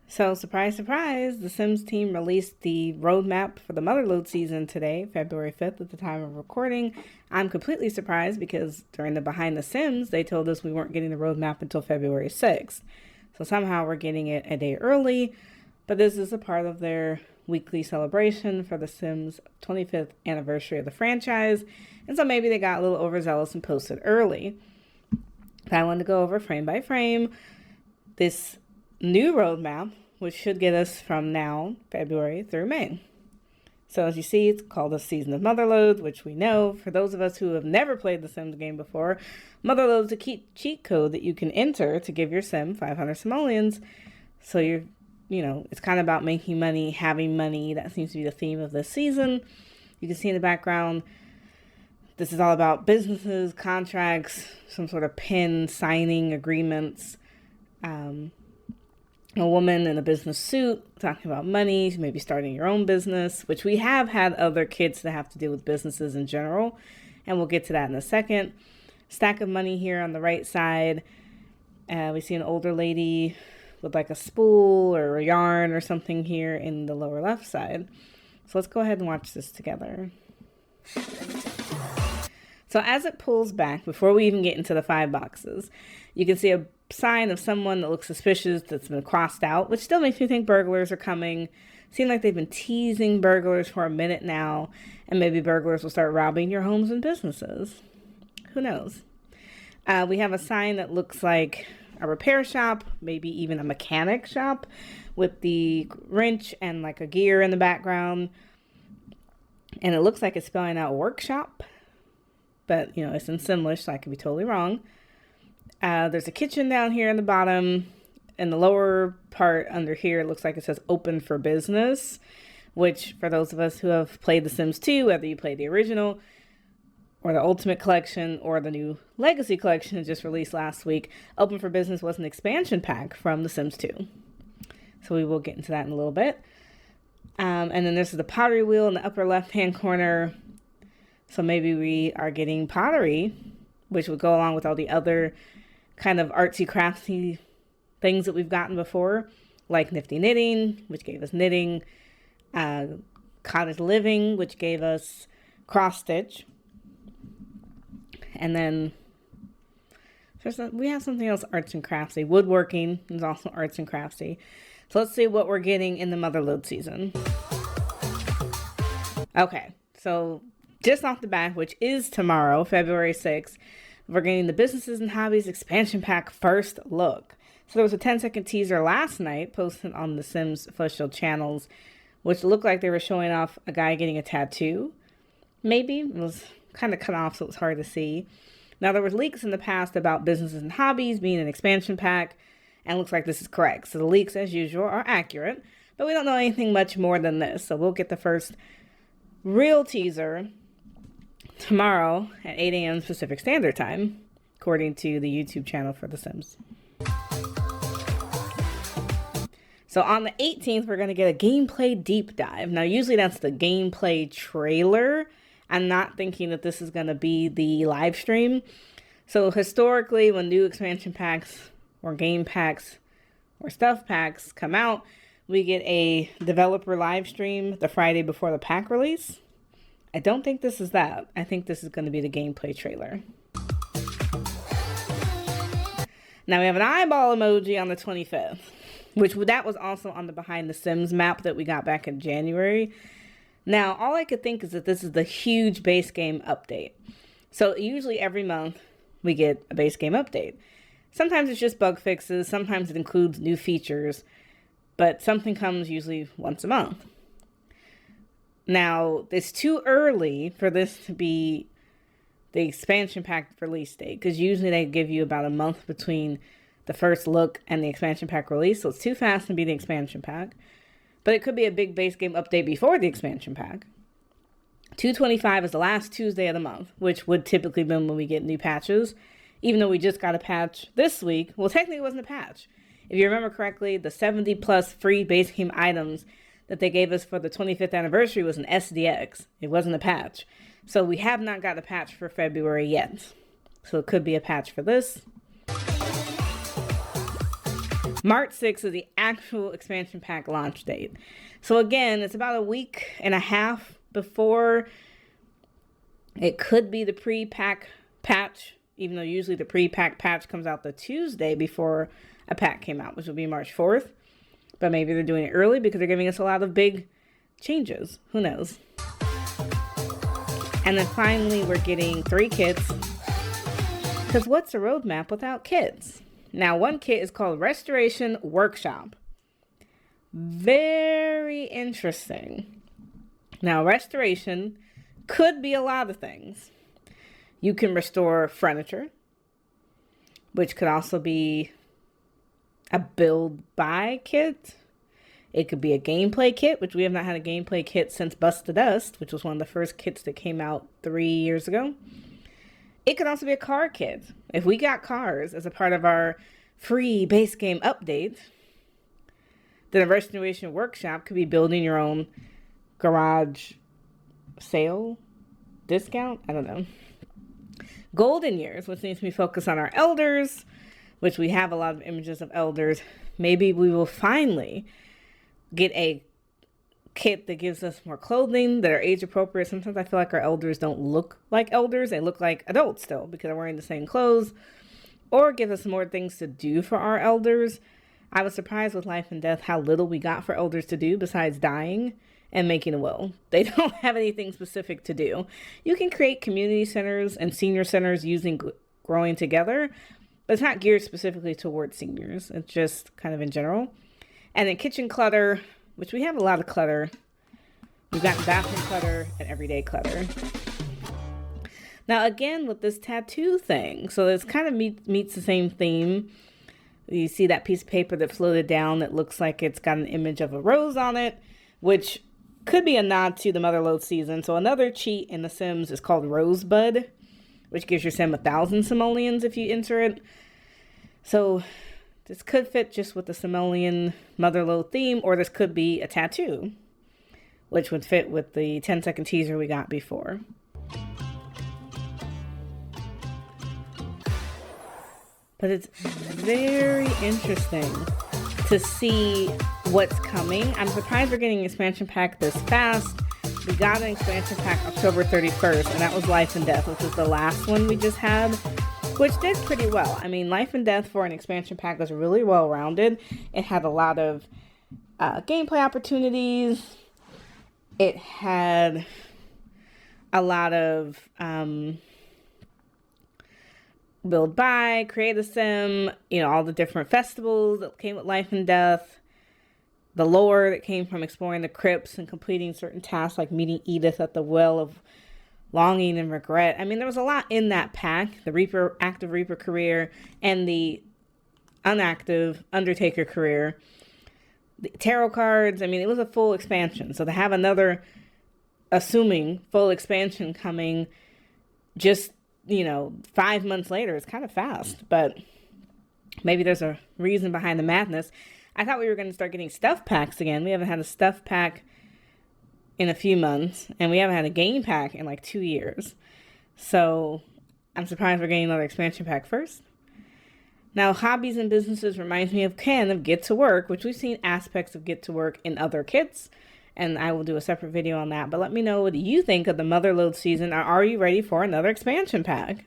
So, surprise, surprise, the Sims team released the roadmap for the Motherlode season today, February 5th, at the time of recording. I'm completely surprised because during the Behind the Sims, they told us we weren't getting the roadmap until February 6th. So, somehow we're getting it a day early, but this is a part of their weekly celebration for the Sims 25th anniversary of the franchise. And so maybe they got a little overzealous and posted early. But I wanted to go over frame by frame this new roadmap, which should get us from now, February through May. So as you see, it's called a Season of Motherlode, which we know, for those of us who have never played the Sims game before, Motherlode is a cheat code that you can enter to give your Sim 500 simoleons. So it's kind of about making money, having money. That seems to be the theme of this season. You can see in the background, this is all about businesses, contracts, some sort of pen signing agreements, a woman in a business suit talking about money, maybe starting your own business, which we have had other kids that have to deal with businesses in general, and we'll get to that in a second. Stack of money here on the right side. We see an older lady with like a spool or a yarn or something here in the lower left side. So let's go ahead and watch this together. So as it pulls back, before we even get into the 5 boxes, you can see a sign of someone that looks suspicious that's been crossed out, which still makes me think burglars are coming. Seems like they've been teasing burglars for a minute now, and maybe burglars will start robbing your homes and businesses. Who knows? We have a sign that looks like a repair shop, maybe even a mechanic shop, with the wrench and like a gear in the background. And it looks like it's spelling out workshop, but it's in Simlish, so I could be totally wrong. There's a kitchen down here in the bottom. In the lower part under here, it looks like it says open for business, which for those of us who have played The Sims 2, whether you play the original or the Ultimate Collection or the new Legacy Collection just released last week, open for business was an expansion pack from The Sims 2. So we will get into that in a little bit. And then there's the pottery wheel in the upper left-hand corner. So maybe we are getting pottery, which would go along with all the other kind of artsy crafty things that we've gotten before, like Nifty Knitting, which gave us knitting, Cottage Living, which gave us cross stitch, and then we have something else arts and craftsy. Woodworking is also arts and craftsy. So let's see what we're getting in the Motherlode season. Okay, so just off the bat, which is tomorrow, February 6th, we're getting the Businesses and Hobbies expansion pack first look. So there was a 10-second teaser last night posted on the Sims official channels, which looked like they were showing off a guy getting a tattoo. Maybe. It was kind of cut off, so it was hard to see. Now, there was leaks in the past about Businesses and Hobbies being an expansion pack, and it looks like this is correct. So the leaks, as usual, are accurate, but we don't know anything much more than this. So we'll get the first real teaser tomorrow at 8 a.m. Pacific Standard Time, according to the YouTube channel for The Sims. So on the 18th, we're going to get a gameplay deep dive. Now, usually that's the gameplay trailer. I'm not thinking that this is going to be the live stream. So historically, when new expansion packs or game packs or stuff packs come out, we get a developer live stream the Friday before the pack release. I don't think this is that. I think this is going to be the gameplay trailer. Now we have an eyeball emoji on the 25th, that was also on the Behind the Sims map that we got back in January. Now, all I could think is that this is the huge base game update. So usually every month we get a base game update. Sometimes it's just bug fixes. Sometimes it includes new features, but something comes usually once a month. Now, it's too early for this to be the expansion pack release date, because usually they give you about a month between the first look and the expansion pack release, so it's too fast to be the expansion pack. But it could be a big base game update before the expansion pack. 2/25 is the last Tuesday of the month, which would typically be when we get new patches. Even though we just got a patch this week, well, technically it wasn't a patch. If you remember correctly, the 70 plus free base game items that they gave us for the 25th anniversary was an SDX. It wasn't a patch. So we have not got a patch for February yet. So it could be a patch for this. March 6th is the actual expansion pack launch date. So again, it's about a week and a half before it could be the pre-pack patch, even though usually the pre-pack patch comes out the Tuesday before a pack came out, which would be March 4th. But maybe they're doing it early because they're giving us a lot of big changes. Who knows? And then finally, we're getting 3 kits. Because what's a roadmap without kits? Now, one kit is called Restoration Workshop. Very interesting. Now, restoration could be a lot of things. You can restore furniture, which could also be a build buy kit. It could be a gameplay kit, which we have not had a gameplay kit since Bust to Dust, which was one of the first kits that came out 3 years ago. It could also be a car kit. If we got cars as a part of our free base game update, then a Restoration Workshop could be building your own garage sale discount. I don't know. Golden Years, which needs to be focused on our elders, which we have a lot of images of elders. Maybe we will finally get a kit that gives us more clothing that are age appropriate. Sometimes I feel like our elders don't look like elders. They look like adults still because they're wearing the same clothes. Or give us more things to do for our elders. I was surprised with Life and Death how little we got for elders to do besides dying and making a will. They don't have anything specific to do. You can create community centers and senior centers using Growing Together, but it's not geared specifically towards seniors. It's just kind of in general. And then kitchen clutter, which we have a lot of clutter. We've got bathroom clutter and everyday clutter. Now, again, with this tattoo thing, so this kind of meets the same theme. You see that piece of paper that floated down that looks like it's got an image of a rose on it, which could be a nod to the Motherlode season. So another cheat in The Sims is called Rosebud, which gives your sim 1,000 simoleons if you enter it. So this could fit just with the simoleon Motherlode theme, or this could be a tattoo, which would fit with the 10-second teaser we got before. But it's very interesting to see what's coming. I'm surprised we're getting an expansion pack this fast. We got an expansion pack October 31st, and that was Life and Death, which was the last one we just had, which did pretty well. I mean, Life and Death for an expansion pack was really well-rounded. It had a lot of gameplay opportunities. It had a lot of build buy, create a sim, all the different festivals that came with Life and Death, the lore that came from exploring the crypts and completing certain tasks like meeting Edith at the Well of Longing and Regret. I mean, there was a lot in that pack, the active Reaper career and the unactive Undertaker career. The tarot cards, I mean, it was a full expansion. So to have another, assuming full expansion coming just 5 months later, it's kind of fast, but maybe there's a reason behind the madness. I thought we were going to start getting stuff packs again. We haven't had a stuff pack in a few months, and we haven't had a game pack in like 2 years. So I'm surprised we're getting another expansion pack first. Now, hobbies and businesses reminds me of Ken of Get to Work, which we've seen aspects of Get to Work in other kits, and I will do a separate video on that. But let me know, what do you think of the Motherlode season? Or are you ready for another expansion pack?